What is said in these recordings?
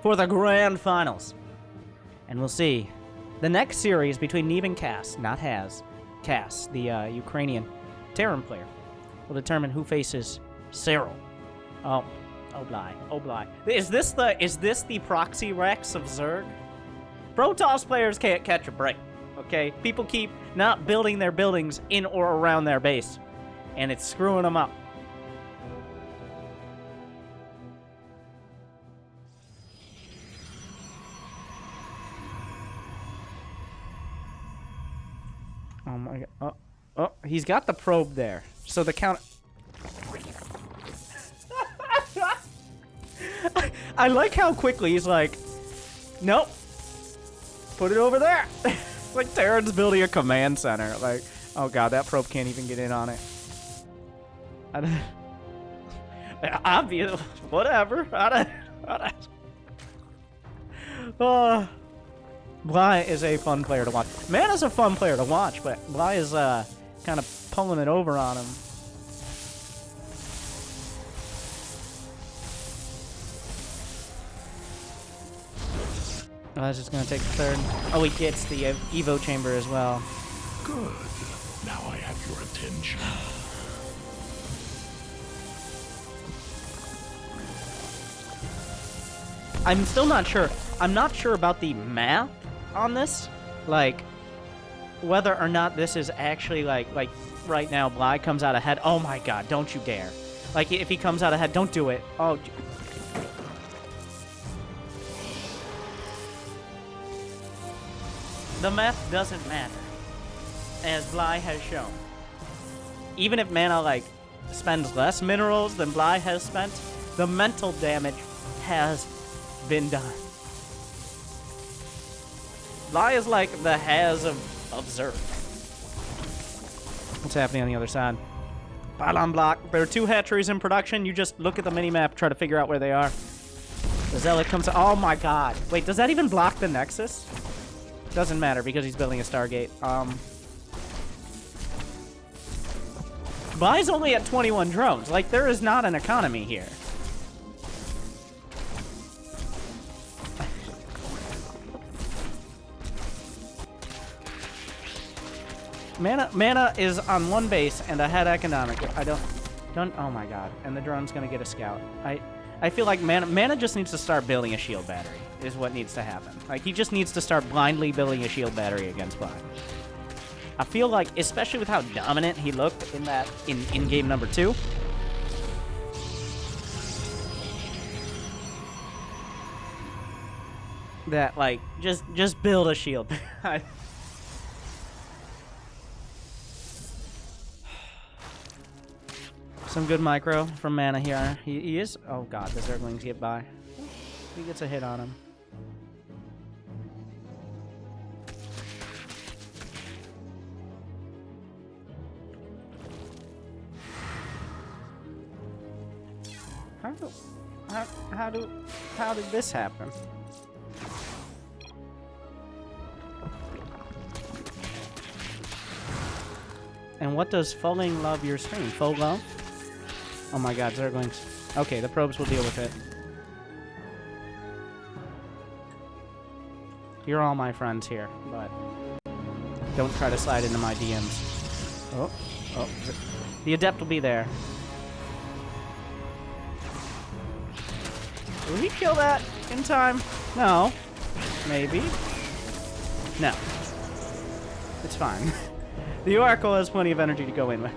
for the grand finals. And we'll see. The next series between Neve and Cass, not Haz, Cass, the Ukrainian Terran player, will determine who faces Cyril. Oh Bly. Is this the proxy Rex of Zerg? Protoss players can't catch a break, okay? People keep not building their buildings in or around their base, and it's screwing them up. Oh my god. Oh, he's got the probe there. So the count... I like how quickly he's like, nope. Put it over there. Like Terran's building a command center. Like, oh god, that probe can't even get in on it. Obvious. Whatever. Bly is a fun player to watch. Mana's a fun player to watch, but Bly is kind of pulling it over on him. Oh, that's just gonna take the third. Oh, he gets the Evo chamber as well. Good. Now I have your attention. I'm still not sure. I'm not sure about the math on this. Like, whether or not this is actually like right now Bly comes out ahead. Oh my god, don't you dare. Like, if he comes out ahead, don't do it. Oh. The math doesn't matter, as Bly has shown. Even if Mana, like, spends less minerals than Bly has spent, the mental damage has been done. Bly is like the Haz of Zerg. What's happening on the other side? Pylon block. There are 2 hatcheries in production. You just look at the mini-map, try to figure out where they are. The Zealot comes... Oh my god. Wait, does that even block the Nexus? Doesn't matter because he's building a Stargate. Bly's only at 21 drones. Like, there is not an economy here. Mana is on 1 base and ahead economically. I don't, oh my god. And the drone's gonna get a scout. I feel like Mana just needs to start building a shield battery, is what needs to happen. Like, he just needs to start blindly building a shield battery against Bly. I feel like, especially with how dominant he looked in that, in game number 2. That, like, just build a shield. Some good micro from Mana here. He is... Oh god, the Zerglings get by. He gets a hit on him. How did this happen? And what does Fulling love your stream? Full love? Oh my god, Zerglings. Okay, the probes will deal with it. You're all my friends here, but don't try to slide into my DMs. Oh. The Adept will be there. Will he kill that in time? No. Maybe. No. It's fine. The Oracle has plenty of energy to go in with.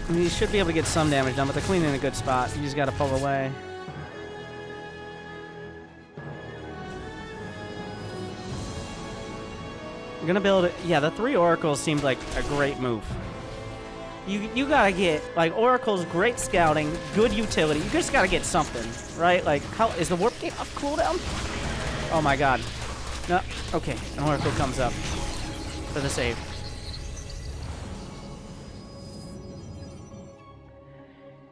I mean, he should be able to get some damage done, but they're Queen in a good spot. You just gotta pull away. I'm gonna build it. Yeah, the 3 Oracles seemed like a great move. You gotta get, like, Oracle's great scouting, good utility. You just gotta get something, right? Like, how is the Warp Gate off cooldown? Oh my god. No, okay, an Oracle comes up for the save.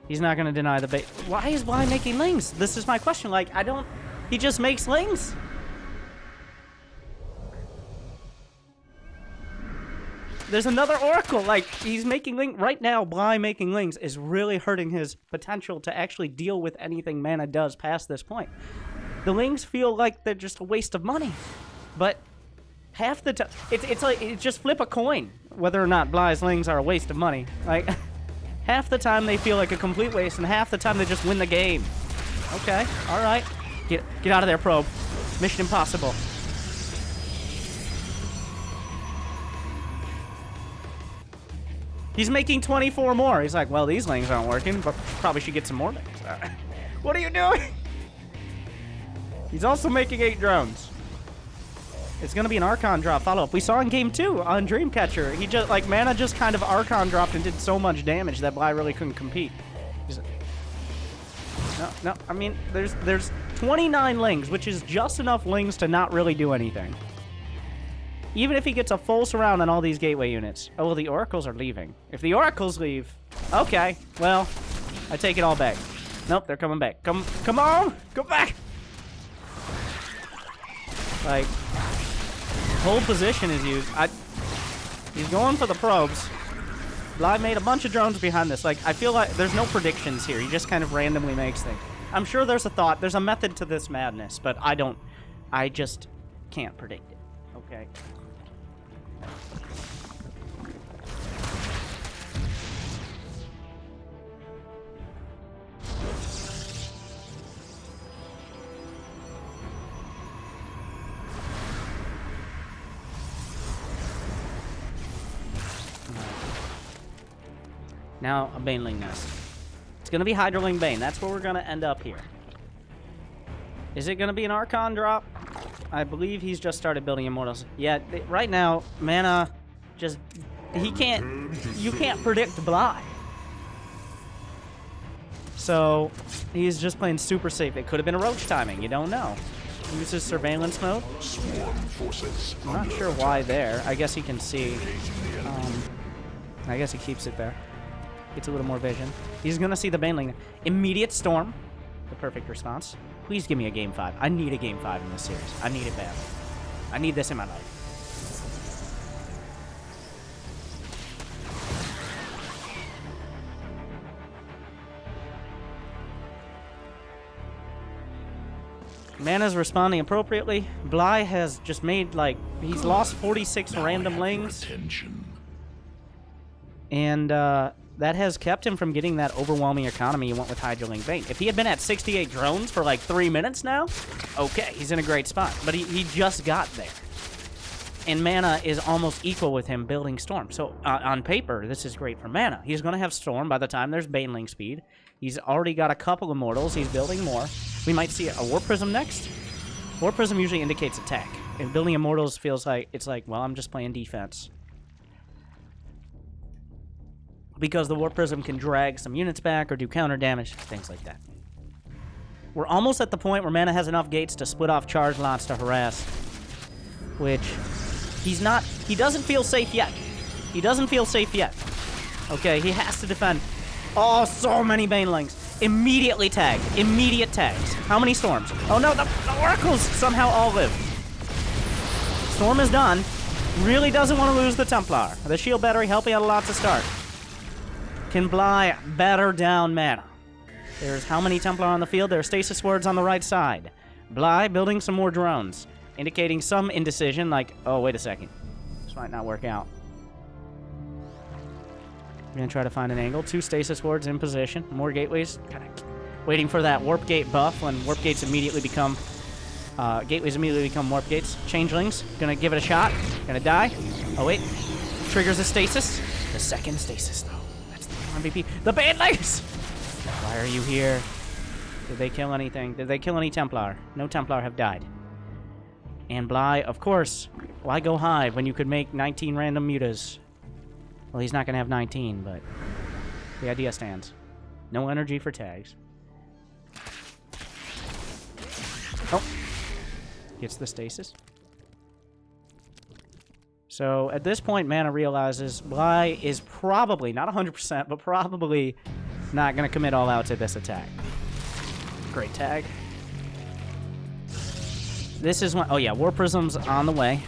He's not gonna deny the bait. Why is Bly making lings? This is my question. Like, I don't... He just makes lings. There's another Oracle. Like, he's making Link right now. Bly making Lings is really hurting his potential to actually deal with anything Mana does past this point. The Lings feel like they're just a waste of money, but half the time it's like just flip a coin whether or not Bly's Lings are a waste of money. Like, half the time they feel like a complete waste, and half the time they just win the game. Okay, all right, get out of there, probe. Mission impossible. He's making 24 more. He's like, well, these Lings aren't working, but probably should get some more Lings. What are you doing? He's also making 8 drones. It's gonna be an Archon drop follow-up. We saw in game 2 on Dreamcatcher. He just, like, Mana just kind of Archon dropped and did so much damage that Bly really couldn't compete. No, I mean, there's 29 Lings, which is just enough Lings to not really do anything. Even if he gets a full surround on all these gateway units. Oh, well, the Oracles are leaving. If the Oracles leave, okay, well, I take it all back. Nope, they're coming back. Come on, go back. Like, whole position is used. He's going for the probes. Bly made a bunch of drones behind this. Like, I feel like there's no predictions here. He just kind of randomly makes things. I'm sure there's a thought. There's a method to this madness, but I just can't predict it. Okay. Now, a Baneling nest. It's going to be Hydraling Bane. That's where we're going to end up here. Is it going to be an Archon drop? I believe he's just started building Immortals. Yeah, right now, Mana just... You can't predict Bly. So, he's just playing super safe. It could have been a Roach timing. You don't know. He uses Surveillance mode. I'm not sure why there. I guess he can see. I guess he keeps it there. Gets a little more vision. He's going to see the Baneling. Immediate Storm. The perfect response. Please give me a Game 5. I need a Game 5 in this series. I need it bad. I need this in my life. Mana's responding appropriately. Bly has just made, like, he's lost 46 random Lings. And, that has kept him from getting that overwhelming economy you want with Hydraling Bane. If he had been at 68 drones for like 3 minutes now, okay, he's in a great spot. But he just got there. And Mana is almost equal with him building Storm. So on paper, this is great for Mana. He's going to have Storm by the time there's Baneling speed. He's already got a couple Immortals. He's building more. We might see a Warp Prism next. Warp Prism usually indicates attack. If building Immortals feels like, it's like, well, I'm just playing defense. Because the Warp Prism can drag some units back or do counter damage, things like that. We're almost at the point where Mana has enough gates to split off charge lots to harass. Which, he doesn't feel safe yet. He doesn't feel safe yet. Okay, he has to defend. Oh, so many Banelings. Immediately tag. Immediate tags. How many Storms? Oh no, the Oracles somehow all live. Storm is done. Really doesn't want to lose the Templar. The shield battery helping out a lot to start. Can Bly batter down Mana? There's how many Templar on the field? There are Stasis Words on the right side. Bly building some more drones, indicating some indecision, like, oh, wait a second. This might not work out. We're going to try to find an angle. 2 Stasis Words in position. More gateways. Waiting for that Warp Gate buff when Warp Gates immediately become... gateways immediately become Warp Gates. Changelings. Going to give it a shot. Going to die. Oh, wait. Triggers a Stasis. The second Stasis, though. MVP. The Banelings! Why are you here? Did they kill anything? Did they kill any Templar? No Templar have died. And Bly, of course. Why go Hive when you could make 19 random mutas? Well, he's not going to have 19, but the idea stands. No energy for tags. Oh. Gets the Stasis. So, at this point, Mana realizes Bly is probably, not 100%, but probably not going to commit all out to this attack. Great tag. This is one... Oh, yeah, War Prism's on the way.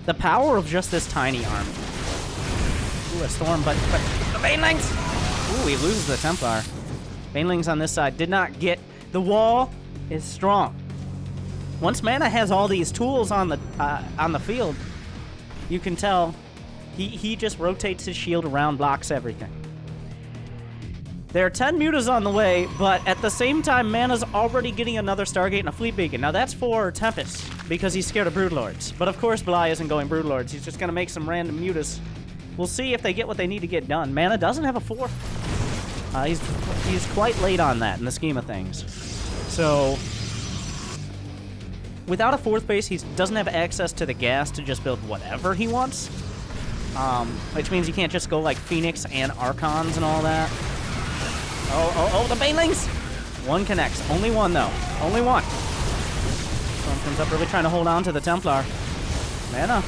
The power of just this tiny army. Ooh, a storm, but the Banelings! Ooh, he loses the Templar. Banelings on this side did not get... The wall is strong. Once Mana has all these tools on the field, you can tell he just rotates his shield around, blocks everything. There are 10 mutas on the way, but at the same time, Mana's already getting another Stargate and a Fleet Beacon. Now that's for Tempest, because he's scared of Broodlords. But of course, Bly isn't going Broodlords. He's just going to make some random mutas. We'll see if they get what they need to get done. Mana doesn't have a 4. He's quite late on that in the scheme of things. So, without a 4th base, he doesn't have access to the gas to just build whatever he wants. Which means he can't just go like Phoenix and Archons and all that. Oh, the Banelings! One connects. Only one, though. Only one. Storm comes up really trying to hold on to the Templar. Mana.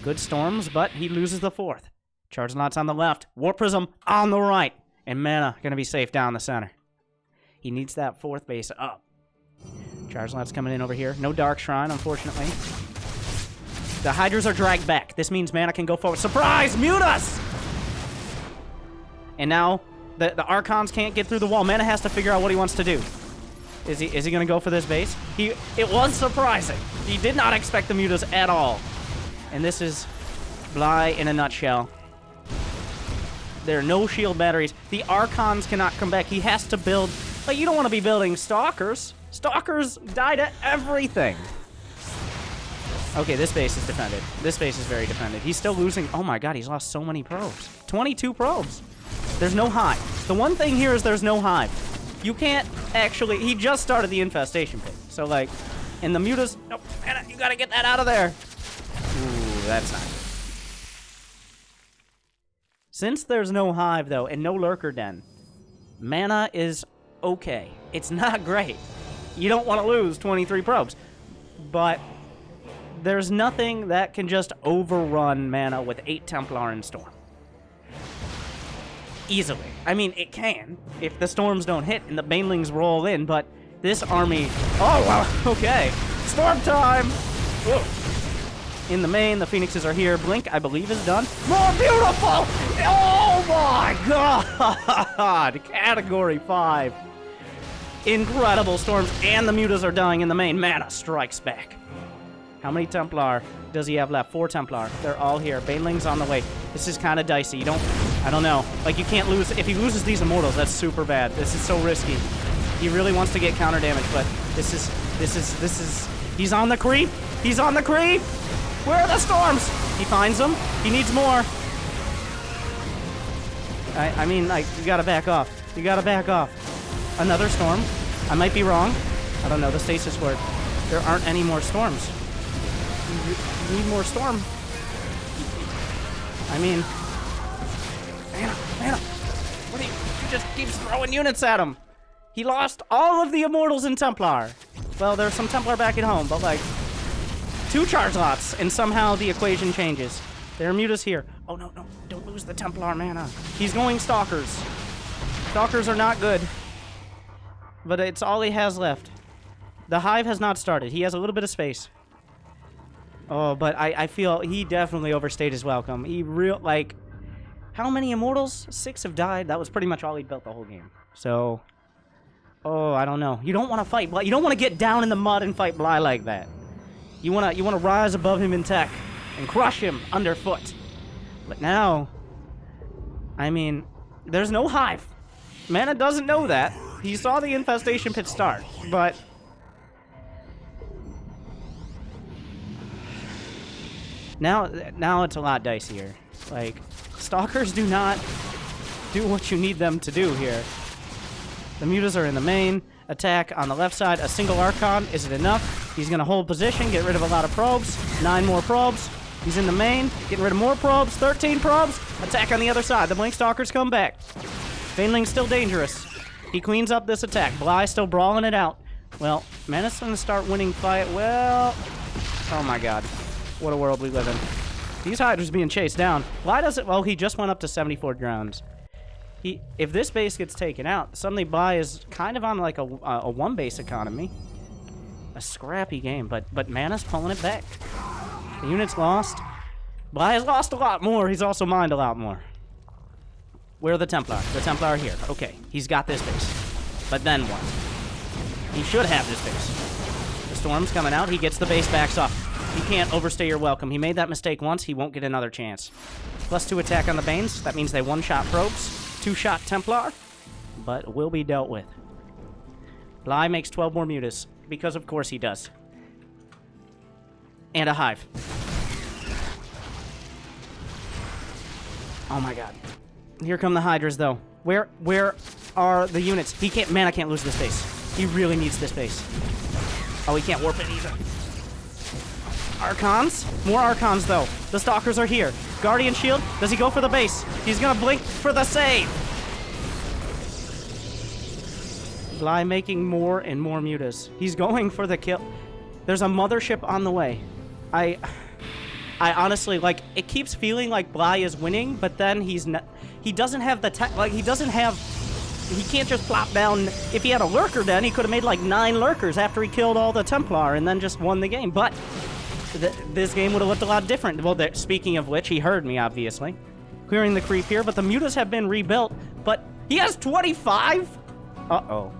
Good storms, but he loses the 4th. Charge Lots on the left. Warp Prism on the right. And Mana going to be safe down the center. He needs that 4th base up. Charge Lots coming in over here. No Dark Shrine, unfortunately. The Hydras are dragged back. This means Mana can go forward. Surprise! Mute us! And now... The Archons can't get through the wall. Mana has to figure out what he wants to do. Is he going to go for this base? It was surprising. He did not expect the mutas at all. And this is Bly in a nutshell. There are no shield batteries. The Archons cannot come back. He has to build... Like, you don't want to be building Stalkers. Stalkers die to everything. Okay, this base is defended. This base is very defended. He's still losing... Oh my god, he's lost so many probes. 22 probes. There's no hive. The one thing here is there's no hive. You can't actually... He just started the infestation pit. So, like, in the mutas... Nope, man, you gotta get that out of there. Ooh, that's not good. Since there's no hive, though, and no lurker den, Mana is okay. It's not great. You don't want to lose 23 probes. But there's nothing that can just overrun Mana with 8 Templar and Storm. Easily. I mean, it can, if the storms don't hit and the Banelings roll in, but this army... Oh, wow, okay. Storm time! Whoa. In the main, the Phoenixes are here. Blink, I believe, is done. More beautiful! Oh my god! Category 5. Incredible storms, and the mutas are dying in the main. Mana strikes back. How many Templar does he have left? 4 Templar. They're all here. Banelings on the way. This is kind of dicey. You don't... I don't know. Like, you can't lose... If he loses these Immortals, that's super bad. This is so risky. He really wants to get counter damage, but this is... He's on the creep! He's on the creep! Where are the storms? He finds them. He needs more. I mean, like, you gotta back off. You gotta back off. Another storm. I might be wrong. I don't know. The stasis word. There aren't any more storms. You need more storm. I mean... Mana! What do you... He just keeps throwing units at him. He lost all of the Immortals in Templar. Well, there's some Templar back at home, but like... 2 charge lots, and somehow the equation changes. There are mutas here. Oh, no, no. Don't lose the Templar Mana. He's going Stalkers. Stalkers are not good. But it's all he has left. The Hive has not started. He has a little bit of space. Oh, but I feel he definitely overstayed his welcome. He like... How many Immortals? 6 have died. That was pretty much all he built the whole game. So... Oh, I don't know. You don't want to fight Bly. You don't want to get down in the mud and fight Bly like that. You want to rise above him in tech and crush him underfoot. But now... I mean... There's no Hive. Mana doesn't know that. He saw the infestation pit start, but... Now it's a lot dicier. Like, Stalkers do not do what you need them to do here. The mutas are in the main. Attack on the left side. A single Archon. Is it enough? He's going to hold position, get rid of a lot of probes. 9 more probes. He's in the main, getting rid of more probes. 13 probes. Attack on the other side. The Blink Stalkers come back. Baneling's still dangerous. He cleans up this attack. Bly still brawling it out. Well, Mana's going to start winning fight. Well, oh my god. What a world we live in. These Hydras being chased down. Bly doesn't... Well, he just went up to 74 drones. If this base gets taken out, suddenly Bly is kind of on like a 1-base economy. A scrappy game, but Mana's pulling it back. The unit's lost. Bly has lost a lot more. He's also mined a lot more. Where are the Templar? The Templar are here. Okay, he's got this base. But then what? He should have this base. The Storm's coming out. He gets the base, backs off. You can't overstay your welcome. He made that mistake once. He won't get another chance. +2 attack on the Banes. That means they one-shot probes. 2-shot Templar. But will be dealt with. Bly makes 12 more mutas. Because of course he does. And a hive. Oh my god. Here come the Hydras, though. Where are the units? He can't... Man, I can't lose this base. He really needs this base. Oh, he can't warp it either. Archons? More Archons, though. The Stalkers are here. Guardian Shield. Does he go for the base? He's gonna blink for the save. Bly making more and more mutas. He's going for the kill. There's a mothership on the way. I honestly, like, it keeps feeling like Bly is winning, but then he's not... He doesn't have the tech... Like, he doesn't have... He can't just plop down... If he had a Lurker then, he could have made, like, 9 Lurkers after he killed all the Templar and then just won the game. But this game would have looked a lot different. Well, speaking of which, he heard me, obviously. Clearing the creep here, but the mutas have been rebuilt. But he has 25? Uh-oh.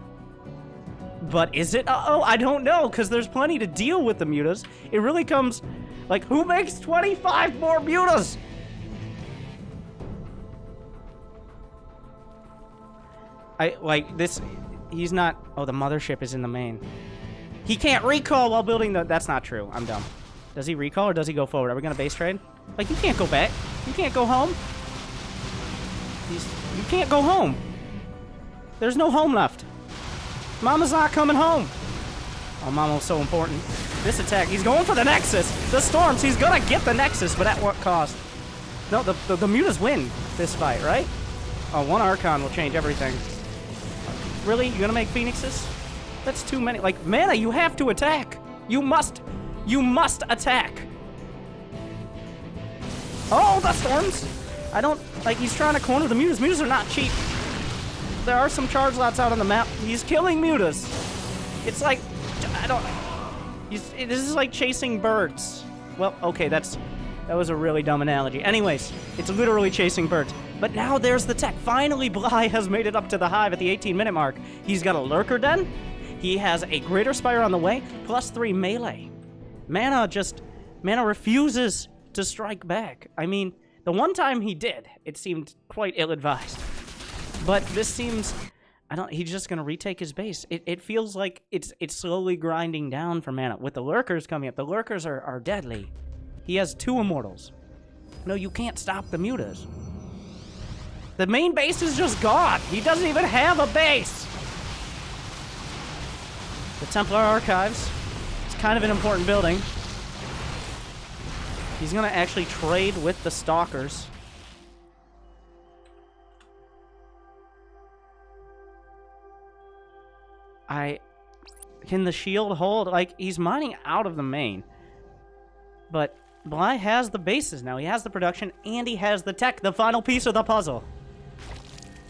But is it uh-oh? I don't know, because there's plenty to deal with the mutas. It really comes... Like, who makes 25 more mutas? He's not... Oh, the mothership is in the main. He can't recall while building the... That's not true. I'm dumb. Does he recall or does he go forward? Are we going to base trade? Like, you can't go back. You can't go home. You can't go home. There's no home left. Mama's not coming home. Oh, Mama was so important. This attack, he's going for the Nexus. The Storms, he's going to get the Nexus, but at what cost? No, the mutas win this fight, right? Oh, 1 Archon will change everything. Really? You going to make Phoenixes? That's too many. Like, Mana, you have to attack. You must attack. Oh, the Storms. I don't, like, he's trying to corner the mutas. Mutas are not cheap. There are some charge lots out on the map. He's killing mutas. It's like, I don't... This is like chasing birds. Well, okay, that was a really dumb analogy. Anyways, it's literally chasing birds. But now there's the tech. Finally, Bly has made it up to the hive at the 18-minute mark. He's got a Lurker Den. He has a Greater Spire on the way, +3 melee. Mana refuses to strike back. I mean, the one time he did, it seemed quite ill-advised. But this seems... He's just gonna retake his base. It feels like it's slowly grinding down for mana. With the Lurkers coming up, the Lurkers are deadly. He has 2 Immortals. No, you can't stop the mutas. The main base is just gone. He doesn't even have a base. The Templar Archives. It's kind of an important building. He's gonna actually trade with the Stalkers. Can the shield hold? Like, he's mining out of the main. But Bly has the bases now. He has the production, and he has the tech, the final piece of the puzzle.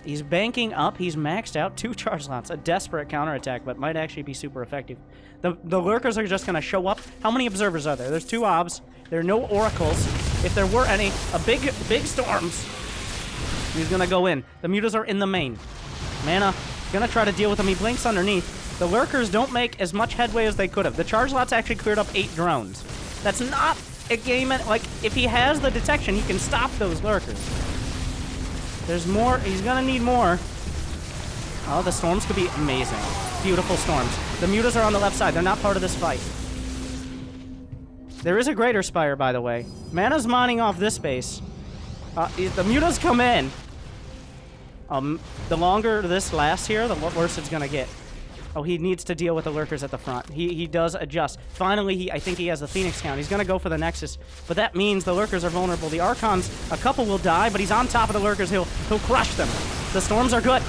He's banking up. He's maxed out 2 charge slots. A desperate counterattack, but might actually be super effective. The Lurkers are just going to show up. How many observers are there? There's 2 obs. There are no oracles. If there were any, big storms. He's going to go in. The mutas are in the main. Mana... Gonna try to deal with him. He blinks underneath. The Lurkers don't make as much headway as they could have. The charge lots actually cleared up 8 drones. That's not a game... Like, if he has the detection, he can stop those Lurkers. There's more. He's gonna need more. Oh, the Storms could be amazing. Beautiful Storms. The mutas are on the left side. They're not part of this fight. There is a Greater Spire, by the way. Mana's mining off this base. The mutas come in. The longer this lasts here, the worse it's gonna get. Oh, he needs to deal with the Lurkers at the front. He does adjust. Finally, I think he has the Phoenix count. He's gonna go for the Nexus, but that means the Lurkers are vulnerable. The Archons, a couple will die, but he's on top of the Lurkers. He'll crush them. The Storms are good.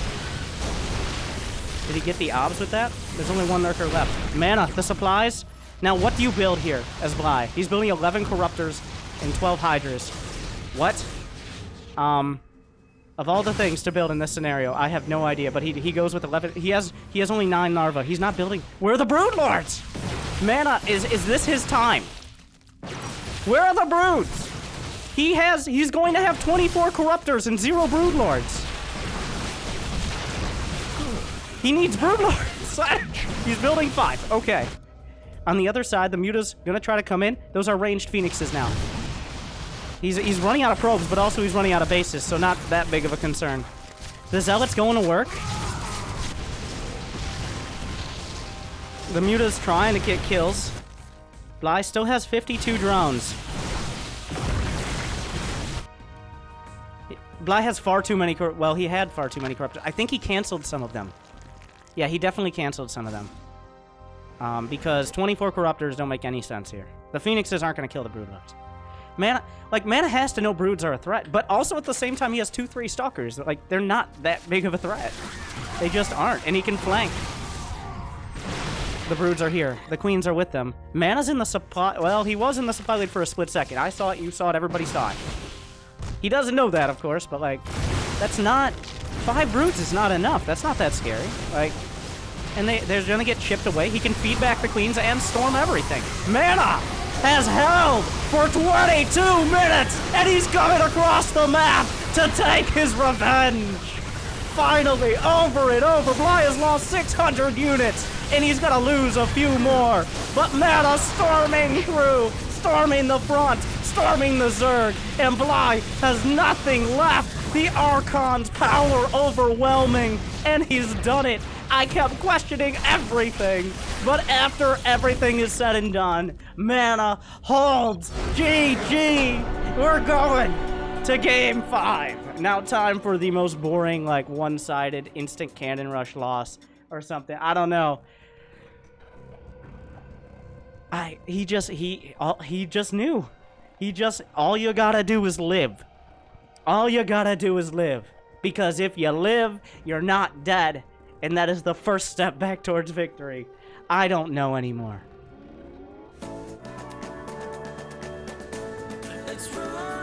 Did he get the obs with that? There's only 1 Lurker left. Mana, the supplies. Now, what do you build here as Bly? He's building 11 Corruptors and 12 Hydras. What? Of all the things to build in this scenario, I have no idea, but he goes with 11. He has only 9 Narva. He's not building. Where are the Broodlords? Mana, is this his time? Where are the Broods? He's going to have 24 Corruptors and 0 Broodlords. He needs Broodlords. He's building 5. Okay. On the other side, the Muta's gonna try to come in. Those are ranged Phoenixes now. He's running out of probes, but also he's running out of bases, so not that big of a concern. The Zealot's going to work. The Muta's trying to get kills. Bly still has 52 drones. Bly has far too many, well, he had far too many Corruptors. I think he canceled some of them. Yeah, he definitely canceled some of them. Because 24 Corruptors don't make any sense here. The Phoenixes aren't going to kill the Broodlords. Mana has to know Broods are a threat, but also at the same time he has 2-3 Stalkers. Like, they're not that big of a threat. They just aren't, and he can flank. The Broods are here. The Queens are with them. Mana's in the supply... Well, he was in the supply lead for a split second. I saw it, you saw it, everybody saw it. He doesn't know that, of course, but, like, that's not... 5 Broods is not enough. That's not that scary. Like... And they're gonna get chipped away. He can feed back the Queens and storm everything. Mana has held for 22 minutes, and he's coming across the map to take his revenge. Finally, over and over, Bly has lost 600 units, and he's gonna lose a few more. But Mana storming through, storming the front, storming the Zerg, and Bly has nothing left. The Archon's power overwhelming, and he's done it. I kept questioning everything, but after everything is said and done, Mana holds. GG! We're going to Game 5. Now time for the most boring, like, one-sided instant cannon rush loss or something. I don't know. He just knew. All you gotta do is live. All you gotta do is live. Because if you live, you're not dead. And that is the first step back towards victory. I don't know anymore. Let's run.